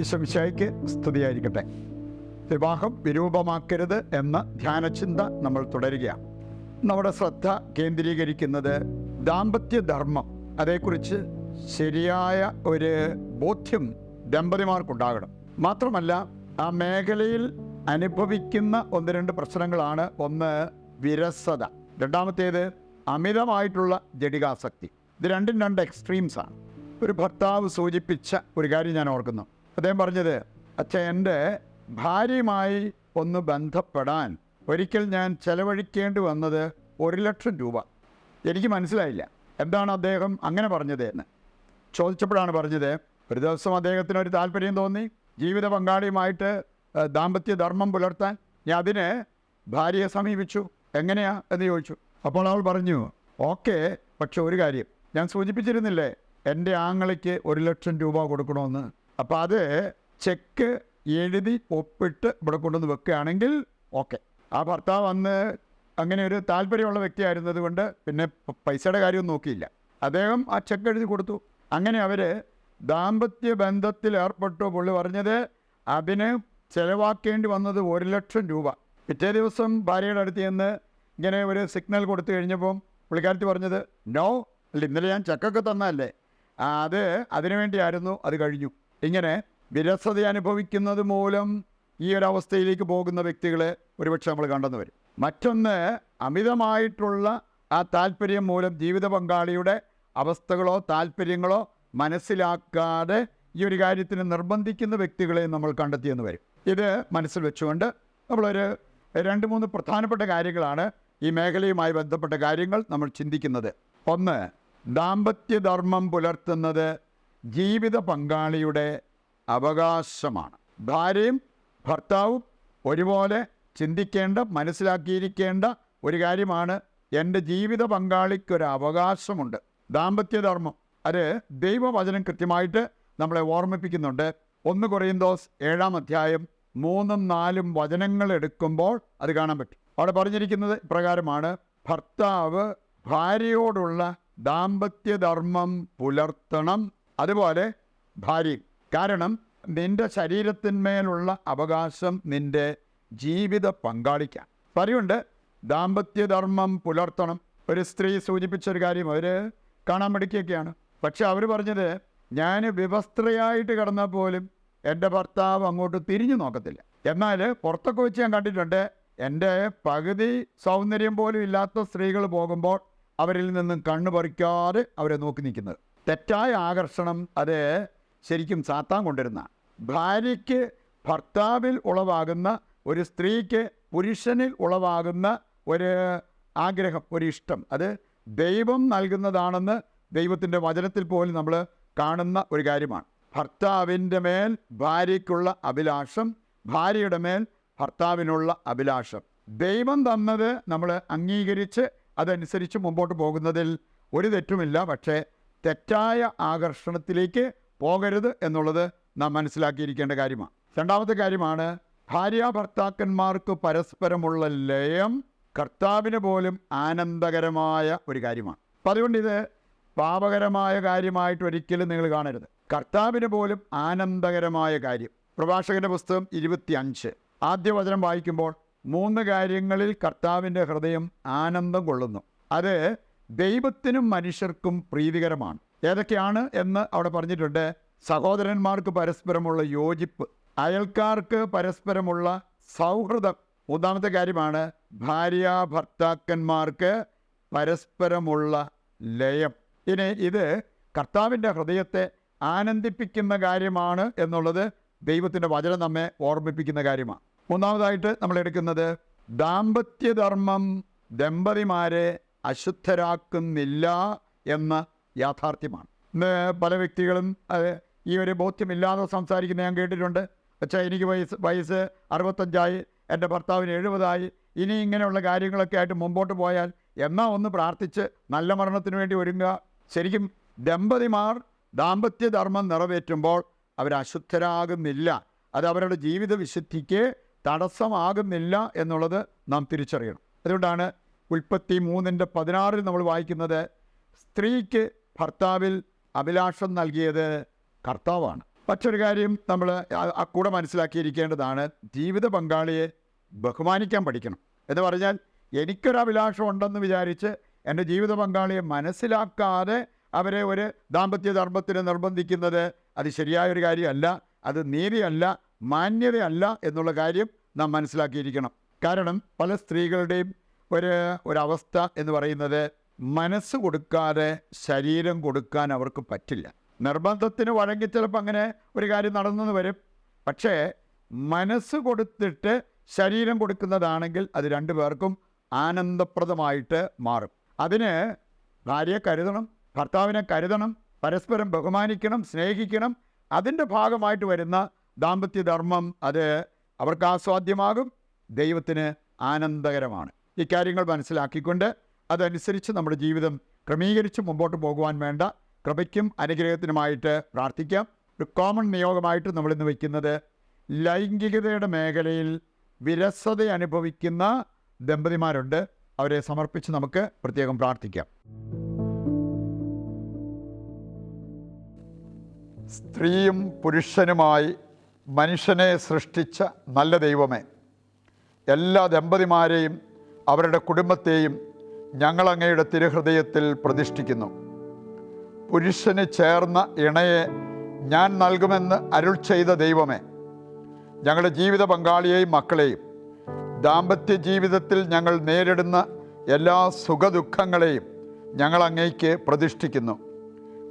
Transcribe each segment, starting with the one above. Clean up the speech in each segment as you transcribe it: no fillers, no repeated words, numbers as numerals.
ഈശോമിശിഹായ്ക്ക് സ്തുതിയായിരിക്കട്ടെ. വിവാഹം വിരൂപമാക്കരുത് എന്ന ധ്യാനചിന്ത നമ്മൾ തുടരുകയാണ്. നമ്മുടെ ശ്രദ്ധ കേന്ദ്രീകരിക്കുന്നത് ദാമ്പത്യധർമ്മം, അതേക്കുറിച്ച് ശരിയായ ഒരു ബോധ്യം ദമ്പതിമാർക്കുണ്ടാകണം. മാത്രമല്ല, ആ മേഖലയിൽ അനുഭവിക്കുന്ന ഒന്ന് രണ്ട് പ്രശ്നങ്ങളാണ്. ഒന്ന് വിരസത, രണ്ടാമത്തേത് അമിതമായിട്ടുള്ള ജഡികാസക്തി. ഇത് രണ്ടും രണ്ട് എക്സ്ട്രീംസാണ്. ഒരു ഭർത്താവ് സൂചിപ്പിച്ച ഒരു കാര്യം ഞാൻ ഓർക്കുന്നു. അദ്ദേഹം പറഞ്ഞത്, അച്ഛൻ എൻ്റെ ഭാര്യയുമായി ഒന്ന് ബന്ധപ്പെടാൻ ഒരിക്കൽ ഞാൻ ചെലവഴിക്കേണ്ടി വന്നത് 1,00,000 രൂപ. എനിക്ക് മനസ്സിലായില്ല എന്താണ് അദ്ദേഹം അങ്ങനെ പറഞ്ഞത് എന്ന്. ചോദിച്ചപ്പോഴാണ് പറഞ്ഞത്, ഒരു ദിവസം അദ്ദേഹത്തിന് ഒരു താല്പര്യം തോന്നി ജീവിത പങ്കാളിയുമായിട്ട് ദാമ്പത്യധർമ്മം പുലർത്താൻ. ഞാൻ അതിന് ഭാര്യയെ സമീപിച്ചു. എങ്ങനെയാ എന്ന് ചോദിച്ചു. അപ്പോൾ അവൾ പറഞ്ഞു, ഓക്കെ, പക്ഷെ ഒരു കാര്യം, ഞാൻ സൂചിപ്പിച്ചിരുന്നില്ലേ എൻ്റെ ആങ്ങളയ്ക്ക് 1,00,000 രൂപ കൊടുക്കണമെന്ന്. അപ്പോൾ അത് ചെക്ക് എഴുതി ഒപ്പിട്ട് ഇവിടെ കൊണ്ടുവന്ന് വെക്കുകയാണെങ്കിൽ ഓക്കെ. ആ ഭർത്താവ് അന്ന് അങ്ങനെ ഒരു താല്പര്യമുള്ള വ്യക്തിയായിരുന്നത് കൊണ്ട് പിന്നെ പൈസയുടെ കാര്യമൊന്നും നോക്കിയില്ല. അദ്ദേഹം ആ ചെക്ക് എഴുതി കൊടുത്തു. അങ്ങനെ അവർ ദാമ്പത്യ ബന്ധത്തിൽ ഏർപ്പെട്ടു. പുള്ളി പറഞ്ഞത് അതിന് ചിലവാക്കേണ്ടി വന്നത് 1,00,000 രൂപ. പിറ്റേ ദിവസം ഭാര്യയുടെ അടുത്ത് ചെന്ന് ഇങ്ങനെ ഒരു സിഗ്നൽ കൊടുത്തു കഴിഞ്ഞപ്പം പുള്ളിക്കാരത്തി പറഞ്ഞത്, നോ, അല്ല ഇന്നലെ ഞാൻ ചെക്കൊക്കെ തന്നതല്ലേ, അത് അതിനുവേണ്ടിയായിരുന്നു, അത് കഴിഞ്ഞു. ഇങ്ങനെ വിരസത അനുഭവിക്കുന്നത് മൂലം ഈ ഒരവസ്ഥയിലേക്ക് പോകുന്ന വ്യക്തികളെ ഒരുപക്ഷെ നമ്മൾ കണ്ടെന്ന് വരും. മറ്റൊന്ന്, അമിതമായിട്ടുള്ള ആ താല്പര്യം മൂലം ജീവിത പങ്കാളിയുടെ അവസ്ഥകളോ താല്പര്യങ്ങളോ മനസ്സിലാക്കാതെ ഈ ഒരു കാര്യത്തിന് നിർബന്ധിക്കുന്ന വ്യക്തികളെ നമ്മൾ കണ്ടെത്തിയെന്ന് വരും. ഇത് മനസ്സിൽ വെച്ചുകൊണ്ട് നമ്മളൊരു 2-3 പ്രധാനപ്പെട്ട കാര്യങ്ങളാണ് ഈ മേഖലയുമായി ബന്ധപ്പെട്ട കാര്യങ്ങൾ നമ്മൾ ചിന്തിക്കുന്നത്. ഒന്ന്, ദാമ്പത്യധർമ്മം പുലർത്തുന്നത് ജീവിത പങ്കാളിയുടെ അവകാശമാണ്. ഭാര്യയും ഭർത്താവും ഒരുപോലെ ചിന്തിക്കേണ്ട, മനസ്സിലാക്കിയിരിക്കേണ്ട ഒരു കാര്യമാണ്. എൻ്റെ ജീവിത പങ്കാളിക്കൊരു അവകാശമുണ്ട്. ദാമ്പത്യധർമ്മം അത് ദൈവവചനം കൃത്യമായിട്ട് നമ്മളെ ഓർമ്മിപ്പിക്കുന്നുണ്ട്. 1 കൊറിന്തോസ് 7-ാം അധ്യായം 3-4 വചനങ്ങൾ എടുക്കുമ്പോൾ അത് കാണാൻ പറ്റും. അവിടെ പറഞ്ഞിരിക്കുന്നത് ഇപ്രകാരമാണ്: ഭർത്താവ് ഭാര്യയോടുള്ള ദാമ്പത്യധർമ്മം പുലർത്തണം, അതുപോലെ ഭാര്യയും. കാരണം നിന്റെ ശരീരത്തിന്മേലുള്ള അവകാശം നിന്റെ ജീവിത പങ്കാളിക്കാണ്. പറയുണ്ട് ദാമ്പത്യധർമ്മം പുലർത്തണം. ഒരു സ്ത്രീ സൂചിപ്പിച്ചൊരു കാര്യം, അവർ കാണാൻ മടിക്കുകയൊക്കെയാണ്. പക്ഷെ അവർ പറഞ്ഞത്, ഞാൻ വിവസ്ത്രയായിട്ട് കിടന്നാൽ പോലും എൻ്റെ ഭർത്താവ് അങ്ങോട്ട് തിരിഞ്ഞു നോക്കത്തില്ല. എന്നാൽ പുറത്തൊക്കെ വെച്ച് ഞാൻ കണ്ടിട്ടുണ്ട്, എൻ്റെ പകുതി സൗന്ദര്യം പോലും ഇല്ലാത്ത സ്ത്രീകൾ പോകുമ്പോൾ അവരിൽ നിന്നും കണ്ണു പറിക്കാതെ അവരെ നോക്കി നിൽക്കുന്നത്. തെറ്റായ ആകർഷണം അത് ശരിക്കും സാത്താൻ കൊണ്ടിരുന്ന. ഭാര്യയ്ക്ക് ഭർത്താവിൽ ഉളവാകുന്ന, ഒരു സ്ത്രീക്ക് പുരുഷനിൽ ഉളവാകുന്ന ഒരു ആഗ്രഹം, ഒരു ഇഷ്ടം, അത് ദൈവം നൽകുന്നതാണെന്ന് ദൈവത്തിൻ്റെ വചനത്തിൽ പോലും നമ്മൾ കാണുന്ന ഒരു കാര്യമാണ്. ഭർത്താവിൻ്റെ മേൽ ഭാര്യയ്ക്കുള്ള അഭിലാഷം, ഭാര്യയുടെ മേൽ ഭർത്താവിനുള്ള അഭിലാഷം. ദൈവം തന്നത് നമ്മൾ അംഗീകരിച്ച് അതനുസരിച്ച് മുമ്പോട്ട് പോകുന്നതിൽ ഒരു തെറ്റുമില്ല. പക്ഷേ തെറ്റായ ആകർഷണത്തിലേക്ക് പോകരുത് എന്നുള്ളത് നാം മനസ്സിലാക്കിയിരിക്കേണ്ട കാര്യമാണ്. രണ്ടാമത്തെ കാര്യമാണ്, ഭാര്യ ഭർത്താക്കന്മാർക്ക് പരസ്പരമുള്ള ലയം കർത്താവിന് പോലും ആനന്ദകരമായ ഒരു കാര്യമാണ്. അപ്പം അതുകൊണ്ട് ഇത് പാപകരമായ കാര്യമായിട്ട് ഒരിക്കലും നിങ്ങൾ കാണരുത്. കർത്താവിന് പോലും ആനന്ദകരമായ കാര്യം. പ്രഭാഷകന്റെ പുസ്തകം 25 ആദ്യ വചനം വായിക്കുമ്പോൾ 3 കാര്യങ്ങളിൽ കർത്താവിൻ്റെ ഹൃദയം ആനന്ദം കൊള്ളുന്നു. അത് ദൈവത്തിനും മനുഷ്യർക്കും പ്രീതികരമാണ്. ഏതൊക്കെയാണ് എന്ന് അവിടെ പറഞ്ഞിട്ടുണ്ട്. സഹോദരന്മാർക്ക് പരസ്പരമുള്ള യോജിപ്പ്, അയൽക്കാർക്ക് പരസ്പരമുള്ള സൗഹൃദം. 3-ാമത്തെ കാര്യമാണ് ഭാര്യ ഭർത്താക്കന്മാർക്ക് പരസ്പരമുള്ള ലയം. ഇനി ഇത് കർത്താവിൻ്റെ ഹൃദയത്തെ ആനന്ദിപ്പിക്കുന്ന കാര്യമാണ് എന്നുള്ളത് ദൈവത്തിൻ്റെ വചനം നമ്മെ ഓർമ്മിപ്പിക്കുന്ന കാര്യമാണ്. 3-ാമതായിട്ട് നമ്മൾ എടുക്കുന്നത്, ദാമ്പത്യധർമ്മം ദമ്പതിമാരെ അശുദ്ധരാക്കുന്നില്ല എന്ന യാഥാർത്ഥ്യമാണ്. ഇന്ന് പല വ്യക്തികളും ഈ ഒരു ബോധ്യമില്ലാതെ സംസാരിക്കുന്ന ഞാൻ കേട്ടിട്ടുണ്ട്. പക്ഷേ എനിക്ക് വയസ്സ് 65, എൻ്റെ ഭർത്താവിന് 70, ഇനി ഇങ്ങനെയുള്ള കാര്യങ്ങളൊക്കെ ആയിട്ട് മുമ്പോട്ട് പോയാൽ എന്നാ ഒന്ന് പ്രാർത്ഥിച്ച് നല്ല മരണത്തിന് വേണ്ടി ഒരുങ്ങുക. ശരിക്കും ദമ്പതിമാർ ദാമ്പത്യധർമ്മം നിറവേറ്റുമ്പോൾ അവർ അശുദ്ധരാകുന്നില്ല. അത് അവരുടെ ജീവിത വിശുദ്ധിക്ക് തടസ്സമാകുന്നില്ല എന്നുള്ളത് നാം തിരിച്ചറിയണം. അതുകൊണ്ടാണ് ഉൽപ്പത്തി 3:16 നമ്മൾ വായിക്കുന്നത്, സ്ത്രീക്ക് ഭർത്താവിൽ അഭിലാഷം നൽകിയത് കർത്താവാണ്. മറ്റൊരു കാര്യം നമ്മൾ കൂടെ മനസ്സിലാക്കിയിരിക്കേണ്ടതാണ്, ജീവിത പങ്കാളിയെ ബഹുമാനിക്കാൻ പഠിക്കണം. എന്ന് പറഞ്ഞാൽ എനിക്കൊരഭിലാഷം ഉണ്ടെന്ന് വിചാരിച്ച് എൻ്റെ ജീവിത പങ്കാളിയെ മനസ്സിലാക്കാതെ അവരെ ഒരു ദാമ്പത്യ ധർമ്മത്തിന് നിർബന്ധിക്കുന്നത് അത് ശരിയായൊരു കാര്യമല്ല, അത് നീതിയല്ല, മാന്യതയല്ല എന്നുള്ള കാര്യം നാം മനസ്സിലാക്കിയിരിക്കണം. കാരണം പല സ്ത്രീകളുടെയും ഒരവസ്ഥ എന്ന് പറയുന്നത്, മനസ്സ് കൊടുക്കാതെ ശരീരം കൊടുക്കാൻ അവർക്ക് പറ്റില്ല. നിർബന്ധത്തിന് വഴങ്ങി ചിലപ്പോൾ അങ്ങനെ ഒരു കാര്യം നടന്നെന്ന് വരും. പക്ഷേ മനസ്സ് കൊടുത്തിട്ട് ശരീരം കൊടുക്കുന്നതാണെങ്കിൽ അത് രണ്ടു പേർക്കും ആനന്ദപ്രദമായിട്ട് മാറും. അതിന് ഭാര്യയെ കരുതണം, ഭർത്താവിനെ കരുതണം, പരസ്പരം ബഹുമാനിക്കണം, സ്നേഹിക്കണം. അതിൻ്റെ ഭാഗമായിട്ട് വരുന്ന ദാമ്പത്യധർമ്മം അത് അവർക്ക് ആസ്വാദ്യമാകും, ദൈവത്തിന് ആനന്ദകരമാണ്. ഇക്കാര്യങ്ങൾ മനസ്സിലാക്കിക്കൊണ്ട് അതനുസരിച്ച് നമ്മുടെ ജീവിതം ക്രമീകരിച്ച് മുമ്പോട്ട് പോകുവാൻ വേണ്ട കൃപയ്ക്കും അനുഗ്രഹത്തിനുമായിട്ട് പ്രാർത്ഥിക്കാം. ഒരു കോമൺ നിയോഗമായിട്ട് നമ്മളിന്ന് വയ്ക്കുന്നത്, ലൈംഗികതയുടെ മേഖലയിൽ വിരസത അനുഭവിക്കുന്ന ദമ്പതിമാരുണ്ട്. അവരെ സമർപ്പിച്ച് നമുക്ക് പ്രത്യേകം പ്രാർത്ഥിക്കാം. സ്ത്രീയും പുരുഷനുമായി മനുഷ്യനെ സൃഷ്ടിച്ച നല്ല ദൈവമേ, എല്ലാ ദമ്പതിമാരെയും അവരുടെ കുടുംബത്തെയും ഞങ്ങളങ്ങയുടെ തിരുഹൃദയത്തിൽ പ്രതിഷ്ഠിക്കുന്നു. പുരുഷന് ചേർന്ന ഇണയെ ഞാൻ നൽകുമെന്ന് അരുൾ ചെയ്ത ദൈവമേ, ഞങ്ങളുടെ ജീവിത പങ്കാളിയെയും മക്കളെയും ദാമ്പത്യ ജീവിതത്തിൽ ഞങ്ങൾ നേരിടുന്ന എല്ലാ സുഖദുഃഖങ്ങളെയും ഞങ്ങൾ അങ്ങേക്ക് പ്രതിഷ്ഠിക്കുന്നു.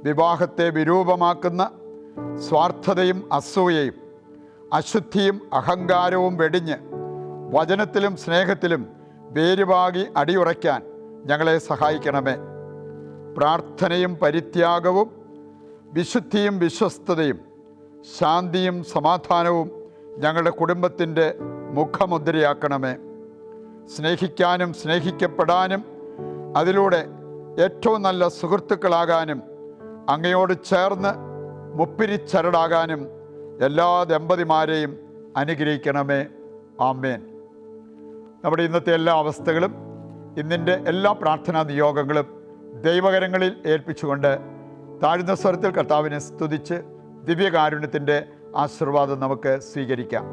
വിവാഹത്തെ വിരൂപമാക്കുന്ന സ്വാർത്ഥതയും അസൂയയും അശുദ്ധിയും അഹങ്കാരവും വെടിഞ്ഞ് വചനത്തിലും സ്നേഹത്തിലും വേരുപാകി അടിയുറയ്ക്കാൻ ഞങ്ങളെ സഹായിക്കണമേ. പ്രാർത്ഥനയും പരിത്യാഗവും വിശുദ്ധിയും വിശ്വസ്തതയും ശാന്തിയും സമാധാനവും ഞങ്ങളുടെ കുടുംബത്തിൻ്റെ മുഖമുദ്രയാക്കണമേ. സ്നേഹിക്കാനും സ്നേഹിക്കപ്പെടാനും അതിലൂടെ ഏറ്റവും നല്ല സുഹൃത്തുക്കളാകാനും അങ്ങയോട് ചേർന്ന് മുപ്പിരിച്ചരടാകാനും എല്ലാ ദമ്പതിമാരെയും അനുഗ്രഹിക്കണമേ. ആമേൻ. നമ്മുടെ ഇന്നത്തെ എല്ലാ അവസ്ഥകളും ഇന്നിൻ്റെ എല്ലാ പ്രാർത്ഥനാ നിയോഗങ്ങളും ദൈവകരങ്ങളിൽ ഏൽപ്പിച്ചുകൊണ്ട് താഴ്ന്ന സ്വരത്തിൽ കർത്താവിനെ സ്തുതിച്ച് ദിവ്യകാരുണ്യത്തിൻ്റെ ആശീർവാദം നമുക്ക് സ്വീകരിക്കാം.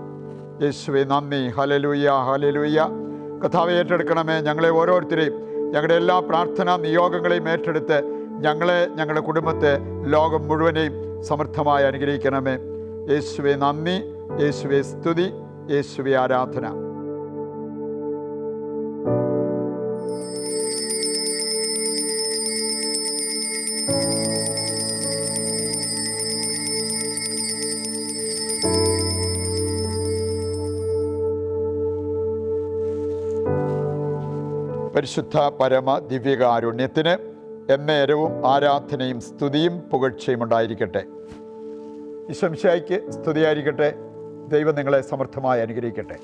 യേശുവേ നന്ദി, ഹല്ലേലൂയ, ഹല്ലേലൂയ. കർത്താവെ ഏറ്റെടുക്കണമേ. ഞങ്ങളെ ഓരോരുത്തരെയും ഞങ്ങളുടെ എല്ലാ പ്രാർത്ഥനാ നിയോഗങ്ങളെയും ഏറ്റെടുത്ത് ഞങ്ങളെ, ഞങ്ങളുടെ കുടുംബത്തെ, ലോകം മുഴുവനെയും സമൃദ്ധമായി അനുഗ്രഹിക്കണമേ. യേശുവേ നന്ദി, യേശുവേ സ്തുതി, യേശുവേ ആരാധന. പരിശുദ്ധ പരമ ദിവ്യകാരുണ്യത്തിന് എന്നേരവും ആരാധനയും സ്തുതിയും പുകഴ്ചയും ഉണ്ടായിരിക്കട്ടെ. ഈശോ മിശിഹായ്ക്ക് സ്തുതിയായിരിക്കട്ടെ. ദൈവം നിങ്ങളെ സമർത്ഥമായി അനുഗ്രഹിക്കട്ടെ.